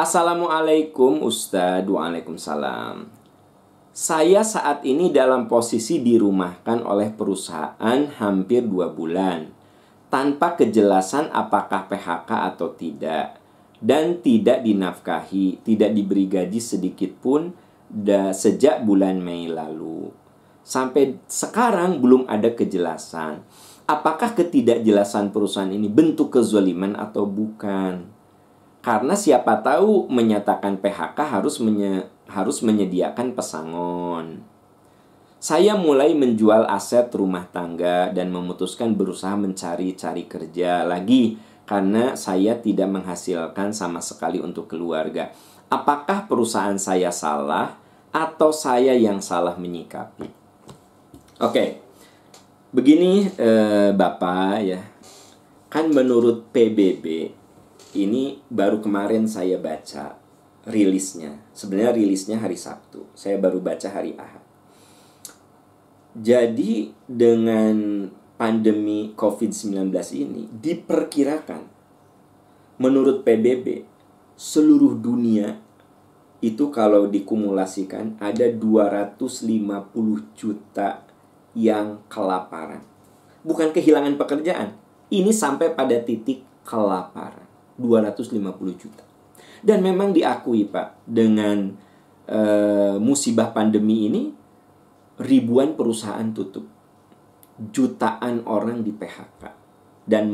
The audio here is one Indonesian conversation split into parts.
Assalamualaikum Ustadz. Waalaikumsalam. Saya saat ini dalam posisi dirumahkan oleh perusahaan hampir 2 bulan tanpa kejelasan apakah PHK atau tidak, dan tidak dinafkahi, tidak diberi gaji sedikit pun sejak bulan Mei lalu. Sampai sekarang belum ada kejelasan. Apakah ketidakjelasan perusahaan ini bentuk kezaliman atau bukan? Karena siapa tahu menyatakan PHK harus menyediakan pesangon. Saya mulai menjual aset rumah tangga dan memutuskan berusaha mencari-cari kerja lagi karena saya tidak menghasilkan sama sekali untuk keluarga. Apakah perusahaan saya salah atau saya yang salah menyikapi? Oke. Begini Bapak ya. Kan menurut PBB ini baru kemarin saya baca rilisnya. Sebenarnya rilisnya hari Sabtu. Saya baru baca hari Ahad. Jadi dengan pandemi COVID-19 ini diperkirakan menurut PBB seluruh dunia itu kalau dikumulasikan ada 250 juta yang kelaparan. Bukan kehilangan pekerjaan. Ini sampai pada titik kelaparan. 250 juta. Dan memang diakui Pak, dengan musibah pandemi ini ribuan perusahaan tutup. Jutaan orang di PHK. Dan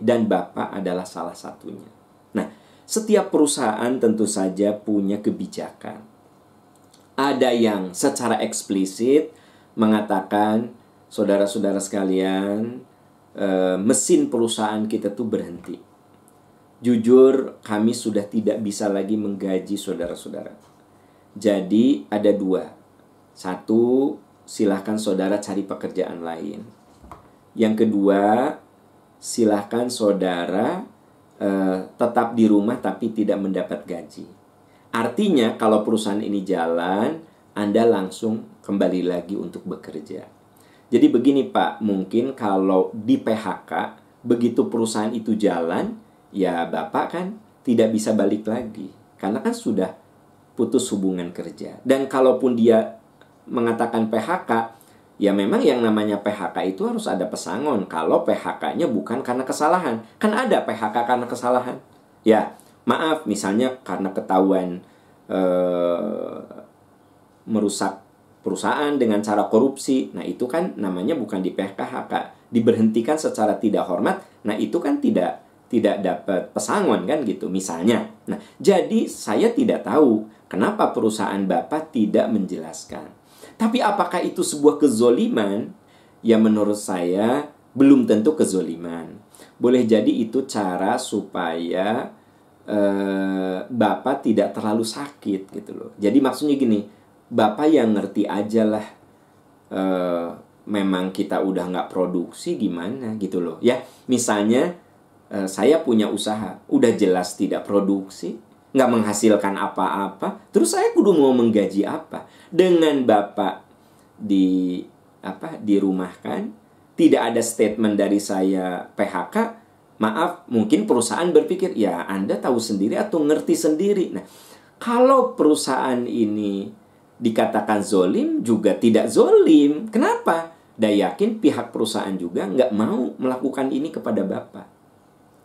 dan Bapak adalah salah satunya. Nah, setiap perusahaan tentu saja punya kebijakan. Ada yang secara eksplisit mengatakan, saudara-saudara sekalian, mesin perusahaan kita tuh berhenti. Jujur, kami sudah tidak bisa lagi menggaji saudara-saudara. Jadi ada 2. 1, silahkan saudara cari pekerjaan lain. Yang kedua, silahkan saudara tetap di rumah tapi tidak mendapat gaji. Artinya kalau perusahaan ini jalan, Anda langsung kembali lagi untuk bekerja. Jadi begini Pak, mungkin kalau di PHK, begitu perusahaan itu jalan, ya Bapak kan tidak bisa balik lagi. Karena kan sudah putus hubungan kerja. Dan kalaupun dia mengatakan PHK, ya memang yang namanya PHK itu harus ada pesangon. Kalau PHK-nya bukan karena kesalahan. Kan ada PHK karena kesalahan. Ya, maaf misalnya karena ketahuan merusak perusahaan dengan cara korupsi. Nah itu kan namanya bukan di PHK, diberhentikan secara tidak hormat. Nah itu kan tidak dapat pesangon kan gitu misalnya. Nah jadi saya tidak tahu kenapa perusahaan Bapak tidak menjelaskan. Tapi apakah itu sebuah kezoliman? Ya menurut saya belum tentu kezoliman. Boleh jadi itu cara supaya Bapak tidak terlalu sakit gitu loh. Jadi maksudnya gini, Bapak yang ngerti aja lah, memang kita udah nggak produksi gimana gitu loh. Ya misalnya saya punya usaha, udah jelas tidak produksi, nggak menghasilkan apa-apa, terus saya kudu mau menggaji apa? Dengan Bapak dirumahkan, tidak ada statement dari saya PHK, maaf, mungkin perusahaan berpikir, ya Anda tahu sendiri atau ngerti sendiri. Nah, kalau perusahaan ini dikatakan zolim, juga tidak zolim. Kenapa? Dan yakin pihak perusahaan juga nggak mau melakukan ini kepada Bapak.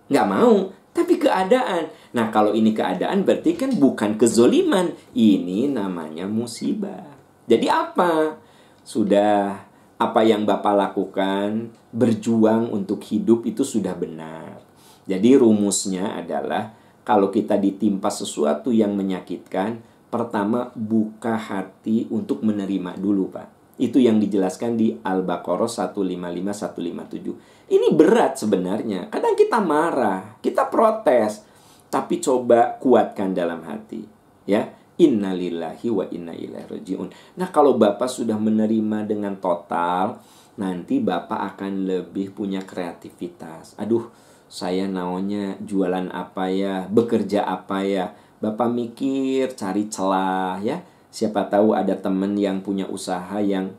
Nggak mau, tapi keadaan. Nah, kalau ini keadaan berarti kan bukan kezoliman. Ini namanya musibah. Jadi apa? Sudah apa yang Bapak lakukan, berjuang untuk hidup itu sudah benar. Jadi rumusnya adalah kalau kita ditimpa sesuatu yang menyakitkan, pertama buka hati untuk menerima dulu Pak. Itu yang dijelaskan di Al-Baqarah 155-157. Ini berat sebenarnya. Kadang kita marah, kita protes, tapi coba kuatkan dalam hati. Ya, innalillahi wa inna ilaihi rajiun. Nah, kalau Bapak sudah menerima dengan total, nanti Bapak akan lebih punya kreativitas. Aduh, saya naunya jualan apa ya, bekerja apa ya. Bapak mikir, cari celah ya. Siapa tahu ada teman yang punya usaha yang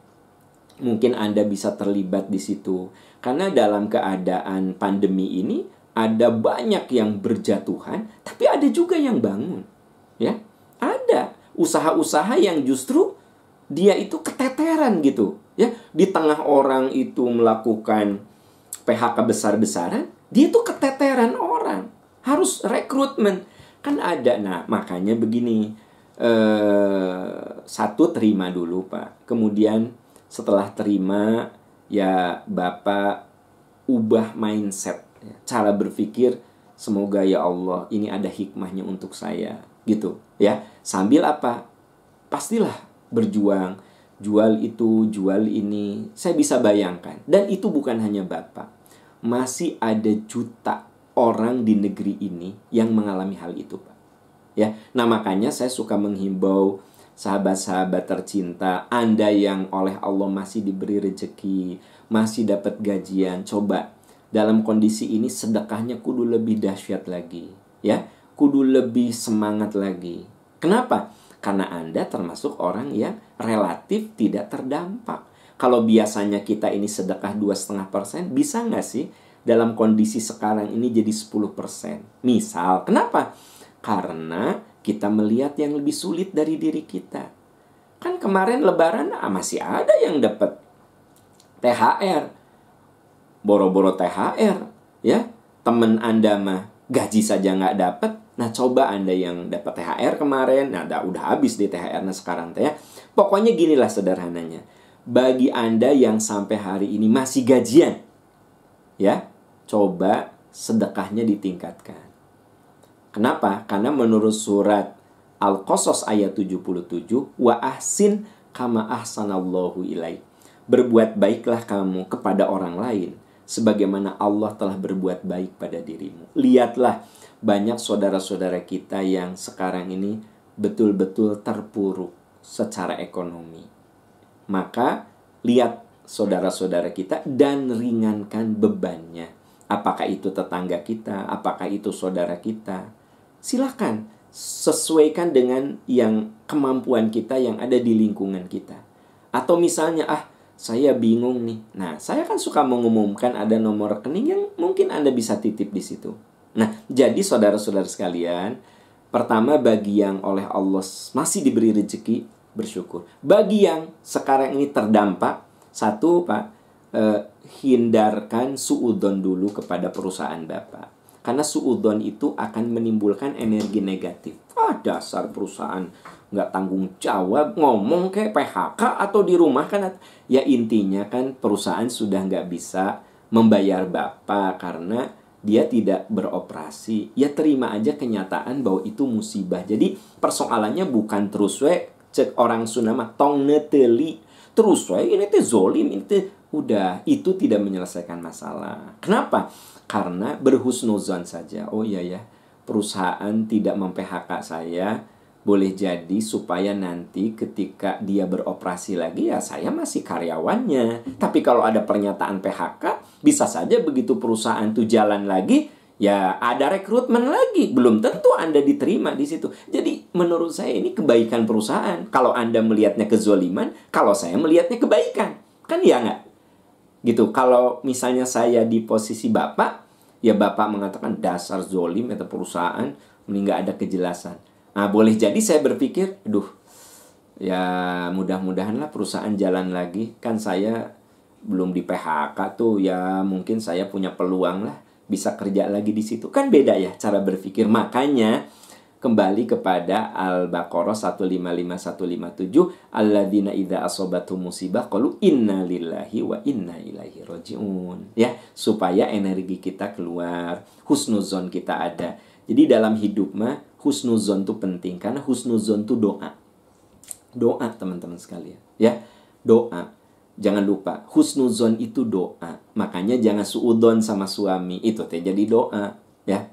mungkin Anda bisa terlibat di situ. Karena dalam keadaan pandemi ini, ada banyak yang berjatuhan, tapi ada juga yang bangun. Ya, ada usaha-usaha yang justru dia itu keteteran gitu. Ya, di tengah orang itu melakukan PHK besar-besaran, dia tuh keteteran orang. Harus rekrutmen. Kan ada, nah makanya begini. Satu, terima dulu Pak. Kemudian setelah terima, ya Bapak ubah mindset. Cara berpikir, semoga ya Allah ini ada hikmahnya untuk saya. Gitu ya. Sambil apa? Pastilah berjuang. Jual itu, jual ini. Saya bisa bayangkan. Dan itu bukan hanya Bapak. Masih ada juta orang di negeri ini yang mengalami hal itu, Pak. Ya, nah makanya saya suka menghimbau sahabat-sahabat tercinta, Anda yang oleh Allah masih diberi rezeki, masih dapat gajian, coba dalam kondisi ini sedekahnya kudu lebih dahsyat lagi, ya. Kudu lebih semangat lagi. Kenapa? Karena Anda termasuk orang yang relatif tidak terdampak. Kalau biasanya kita ini sedekah 2,5%, bisa nggak sih dalam kondisi sekarang ini jadi 10%? Misal, kenapa? Karena kita melihat yang lebih sulit dari diri kita. Kan kemarin Lebaran masih ada yang dapat THR. Boro-boro THR, ya. Temen Anda mah gaji saja nggak dapat. Nah, coba Anda yang dapat THR kemarin, nah udah habis di THR-nya sekarang teh ya. Pokoknya ginilah sederhananya. Bagi Anda yang sampai hari ini masih gajian, ya, coba sedekahnya ditingkatkan. Kenapa? Karena menurut surat Al-Qasas ayat 77, wa ahsin kama ahsanallahu ilaik. Berbuat baiklah kamu kepada orang lain sebagaimana Allah telah berbuat baik pada dirimu. Lihatlah banyak saudara-saudara kita yang sekarang ini betul-betul terpuruk secara ekonomi. Maka lihat saudara-saudara kita dan ringankan bebannya. Apakah itu tetangga kita, apakah itu saudara kita. Silakan sesuaikan dengan yang kemampuan kita yang ada di lingkungan kita. Atau misalnya, saya bingung nih. Nah, saya kan suka mengumumkan ada nomor rekening yang mungkin Anda bisa titip di situ. Nah, jadi saudara-saudara sekalian, pertama bagi yang oleh Allah masih diberi rezeki, bersyukur. Bagi yang sekarang ini terdampak, satu Pak, hindarkan suudzon dulu kepada perusahaan Bapak. Karena suudzon itu akan menimbulkan energi negatif. Dasar perusahaan nggak tanggung jawab, ngomong kayak PHK atau dirumahkan. Ya intinya kan perusahaan sudah nggak bisa membayar Bapak karena dia tidak beroperasi. Ya terima aja kenyataan bahwa itu musibah. Jadi persoalannya bukan terus cek orang Sunda tong neteli. Terus ini teh zolim, ini teh udah, itu tidak menyelesaikan masalah. Kenapa? Karena berhusnuzon saja. Oh iya ya, perusahaan tidak mem-PHK saya, boleh jadi supaya nanti ketika dia beroperasi lagi ya saya masih karyawannya. Tapi kalau ada pernyataan PHK, bisa saja begitu perusahaan itu jalan lagi, ya ada rekrutmen lagi. Belum tentu Anda diterima di situ. Jadi menurut saya ini kebaikan perusahaan. Kalau Anda melihatnya kezoliman, kalau saya melihatnya kebaikan. Kan ya nggak? Gitu. Kalau misalnya saya di posisi Bapak, ya Bapak mengatakan dasar zolim atau perusahaan, mending nggak ada kejelasan. Nah, boleh jadi saya berpikir, ya mudah-mudahan lah perusahaan jalan lagi. Kan saya belum di PHK tuh, ya mungkin saya punya peluang lah bisa kerja lagi di situ. Kan beda ya cara berpikir. Makanya kembali kepada Al-Baqarah 155-157, alladzina idza asobathum musibah qalu inna lillahi wa inna ilaihi rajiun. Ya, supaya energi kita keluar, husnuzon kita ada. Jadi dalam hidup mah husnuzon itu penting karena husnuzon itu doa. Doa teman-teman sekalian, ya. Doa. Jangan lupa, husnuzon itu doa. Makanya jangan suudon sama suami. Itu teh jadi doa, ya.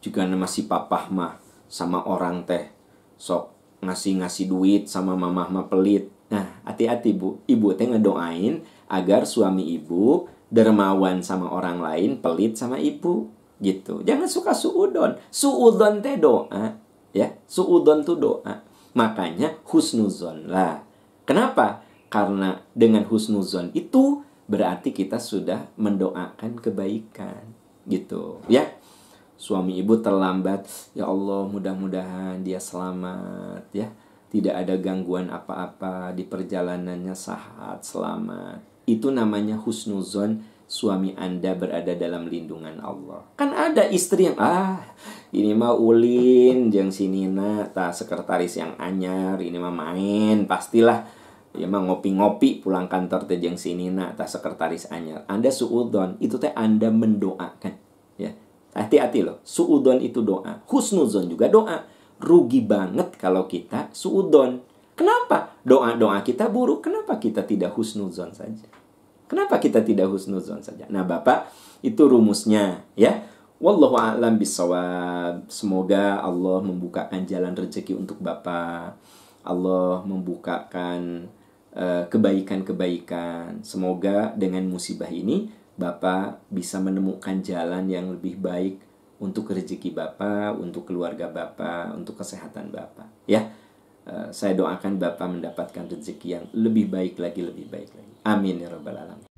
Juga masih papah mah sama orang teh sok ngasih duit sama mamah mah pelit. Nah, hati-hati Bu. Ibu teh ngedoain agar suami ibu dermawan sama orang lain, pelit sama ibu. Gitu. Jangan suka suudon. Suudon teh doa, ya. Suudon tuh doa. Makanya husnuzon lah. Kenapa? Karena dengan husnuzon itu berarti kita sudah mendoakan kebaikan. gitu ya. Suami ibu terlambat, ya Allah mudah-mudahan dia selamat ya, tidak ada gangguan apa-apa di perjalanannya, sehat selamat. Itu namanya husnuzon, suami Anda berada dalam lindungan Allah. Kan ada istri yang ini mah ulin jeung sinina tah sekretaris yang anyar, ini mah main pastilah ya mah ngopi-ngopi pulang kantor teh jeung sinina tah sekretaris anyar. Anda suudzon, itu teh Anda mendoakan ya. Hati-hati loh, suudzon itu doa, husnuzon juga doa. Rugi banget kalau kita suudzon. Kenapa? Doa-doa kita buruk, kenapa kita tidak husnuzon saja? Kenapa kita tidak husnuzon saja? Nah, Bapak, itu rumusnya ya. Wallahu a'lam bishawab. Semoga Allah membukakan jalan rezeki untuk Bapak. Allah membukakan kebaikan-kebaikan. Semoga dengan musibah ini Bapak bisa menemukan jalan yang lebih baik untuk rezeki Bapak, untuk keluarga Bapak, untuk kesehatan Bapak. Ya, saya doakan Bapak mendapatkan rezeki yang lebih baik lagi, lebih baik lagi. Amin ya rabbal alamin.